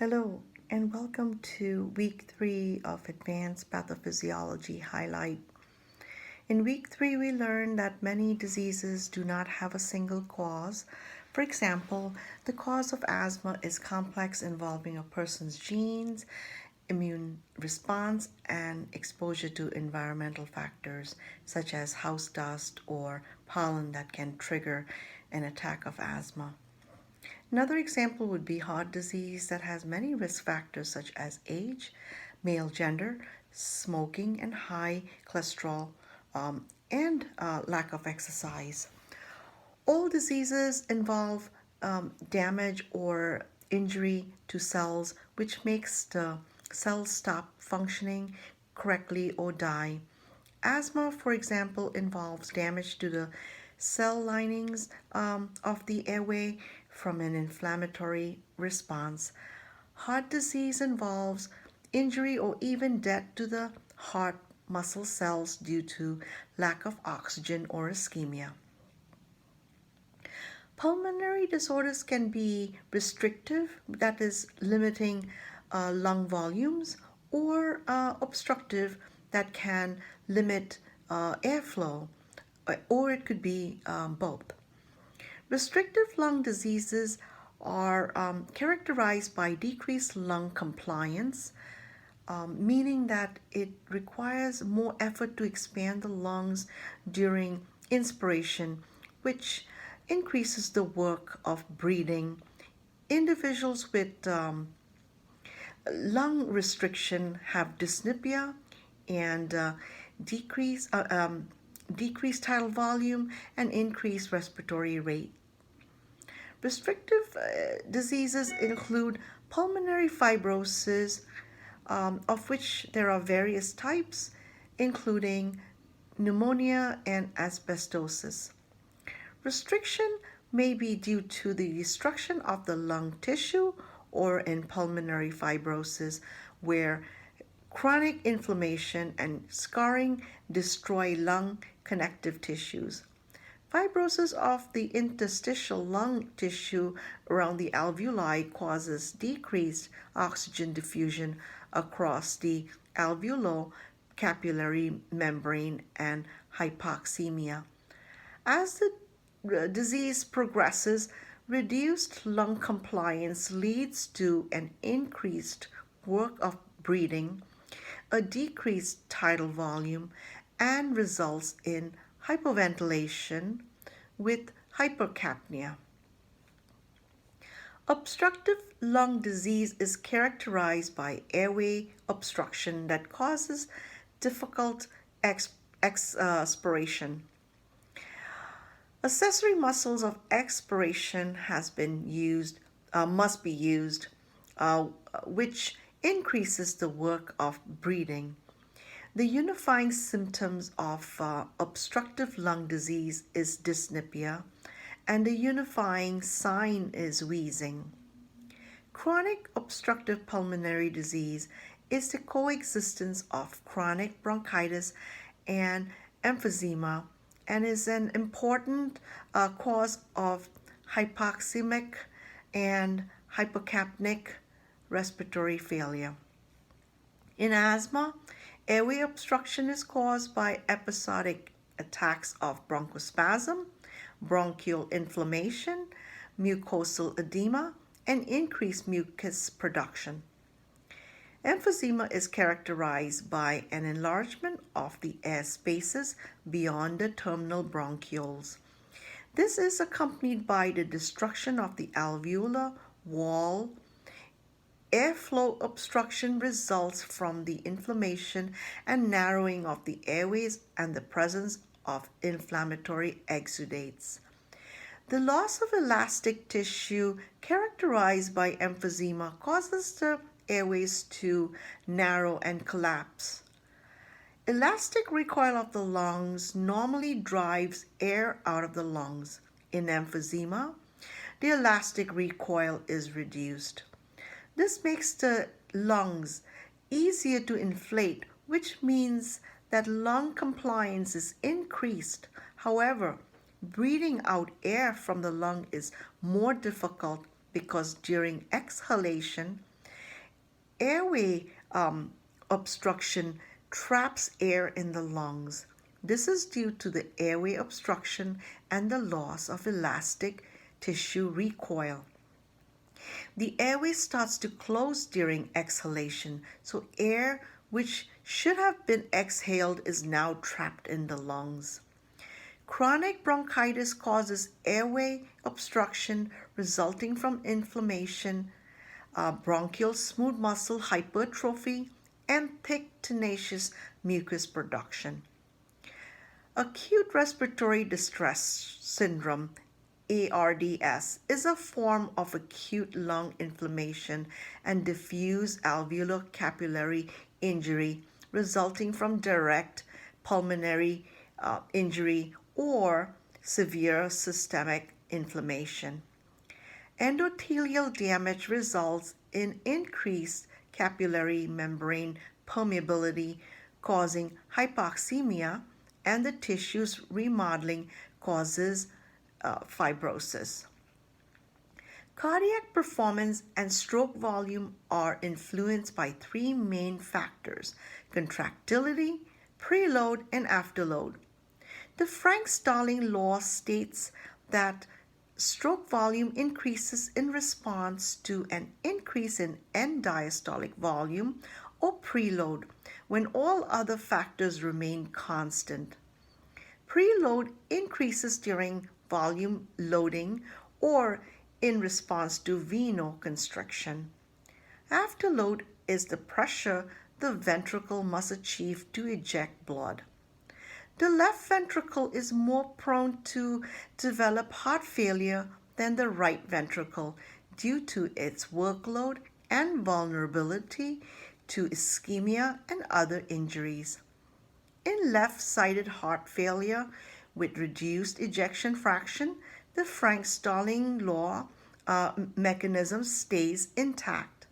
Hello, and welcome to week 3 of Advanced Pathophysiology highlight. In week 3, we learned that many diseases do not have a single cause. For example, the cause of asthma is complex, involving a person's genes, immune response, and exposure to environmental factors such as house dust or pollen that can trigger an attack of asthma. Another example would be heart disease that has many risk factors such as age, male gender, smoking, and high cholesterol, and lack of exercise. All diseases involve damage or injury to cells, which makes the cells stop functioning correctly or die. Asthma, for example, involves damage to the cell linings of the airway from an inflammatory response. Heart disease involves injury or even death to the heart muscle cells due to lack of oxygen or ischemia. Pulmonary disorders can be restrictive, that is, limiting lung volumes, or obstructive, that can limit airflow, or it could be both. Restrictive lung diseases are characterized by decreased lung compliance, meaning that it requires more effort to expand the lungs during inspiration, which increases the work of breathing. Individuals with lung restriction have dyspnea and decreased tidal volume and increased respiratory rate. Restrictive diseases include pulmonary fibrosis, of which there are various types, including pneumonia and asbestosis. Restriction may be due to the destruction of the lung tissue or in pulmonary fibrosis, where chronic inflammation and scarring destroy lung connective tissues. Fibrosis of the interstitial lung tissue around the alveoli causes decreased oxygen diffusion across the alveolo-capillary membrane and hypoxemia. As the disease progresses, reduced lung compliance leads to an increased work of breathing, a decreased tidal volume, and results in hypoventilation with hypercapnia. Obstructive lung disease is characterized by airway obstruction that causes difficult expiration. Accessory muscles of expiration must be used, which increases the work of breathing. The unifying symptoms of obstructive lung disease is dyspnea, and the unifying sign is wheezing. Chronic obstructive pulmonary disease is the coexistence of chronic bronchitis and emphysema and is an important cause of hypoxemic and hypocapnic respiratory failure. In asthma, airway obstruction is caused by episodic attacks of bronchospasm, bronchial inflammation, mucosal edema, and increased mucus production. Emphysema is characterized by an enlargement of the air spaces beyond the terminal bronchioles. This is accompanied by the destruction of the alveolar wall. Airflow obstruction results from the inflammation and narrowing of the airways and the presence of inflammatory exudates. The loss of elastic tissue characterized by emphysema causes the airways to narrow and collapse. Elastic recoil of the lungs normally drives air out of the lungs. In emphysema, the elastic recoil is reduced. This makes the lungs easier to inflate, which means that lung compliance is increased. However, breathing out air from the lung is more difficult because during exhalation, airway obstruction traps air in the lungs. This is due to the airway obstruction and the loss of elastic tissue recoil. The airway starts to close during exhalation, so air which should have been exhaled is now trapped in the lungs. Chronic bronchitis causes airway obstruction resulting from inflammation, bronchial smooth muscle hypertrophy, and thick, tenacious mucus production. Acute respiratory distress syndrome, ARDS, is a form of acute lung inflammation and diffuse alveolar capillary injury resulting from direct pulmonary injury or severe systemic inflammation. Endothelial damage results in increased capillary membrane permeability, causing hypoxemia, and the tissue's remodeling causes fibrosis. Cardiac performance and stroke volume are influenced by three main factors: contractility, preload, and afterload. The Frank-Starling law states that stroke volume increases in response to an increase in end diastolic volume or preload when all other factors remain constant. Preload increases during volume loading or in response to venoconstriction. Afterload is the pressure the ventricle must achieve to eject blood. The left ventricle is more prone to develop heart failure than the right ventricle due to its workload and vulnerability to ischemia and other injuries. In left-sided heart failure with reduced ejection fraction, the Frank-Starling law mechanism stays intact.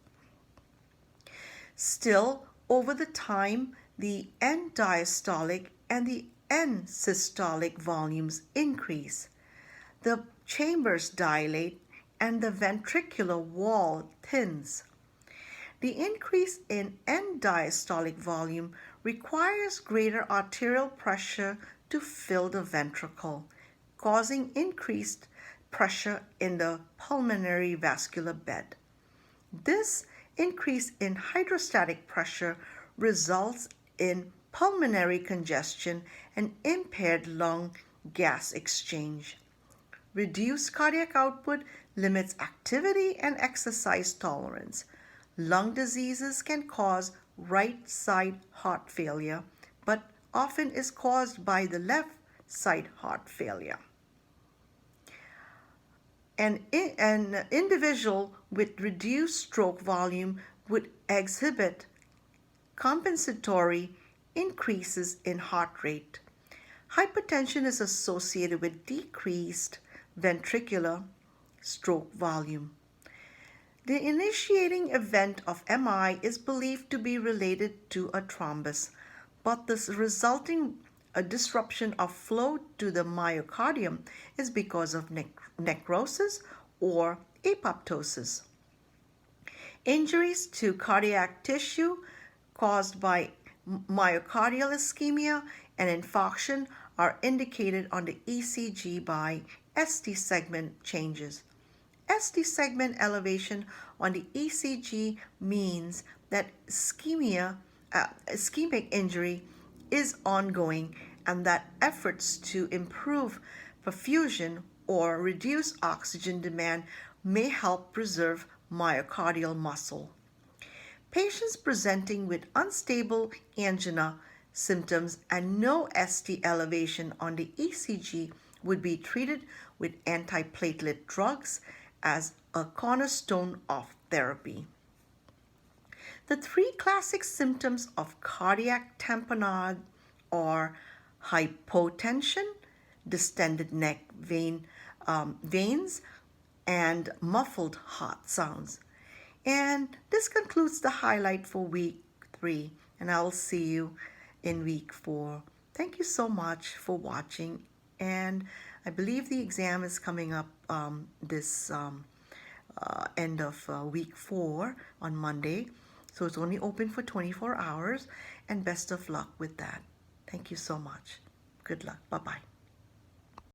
Still, over the time, the end diastolic and the end systolic volumes increase. The chambers dilate and the ventricular wall thins. The increase in end diastolic volume requires greater arterial pressure to fill the ventricle, causing increased pressure in the pulmonary vascular bed. This increase in hydrostatic pressure results in pulmonary congestion and impaired lung gas exchange. Reduced cardiac output limits activity and exercise tolerance. Lung diseases can cause right side heart failure, but often is caused by the left side heart failure. An individual with reduced stroke volume would exhibit compensatory increases in heart rate. Hypertension is associated with decreased ventricular stroke volume. The initiating event of MI is believed to be related to a thrombus, but the resulting disruption of flow to the myocardium is because of necrosis or apoptosis. Injuries to cardiac tissue caused by myocardial ischemia and infarction are indicated on the ECG by ST segment changes. ST segment elevation on the ECG means that ischemic injury is ongoing and that efforts to improve perfusion or reduce oxygen demand may help preserve myocardial muscle. Patients presenting with unstable angina symptoms and no ST elevation on the ECG would be treated with antiplatelet drugs as a cornerstone of therapy. The three classic symptoms of cardiac tamponade are hypotension, distended neck veins, and muffled heart sounds. And this concludes the highlight for week 3, and I will see you in week 4. Thank you so much for watching, and I believe the exam is coming up this end of week 4 on Monday. So it's only open for 24 hours, and best of luck with that. Thank you so much. Good luck. Bye-bye.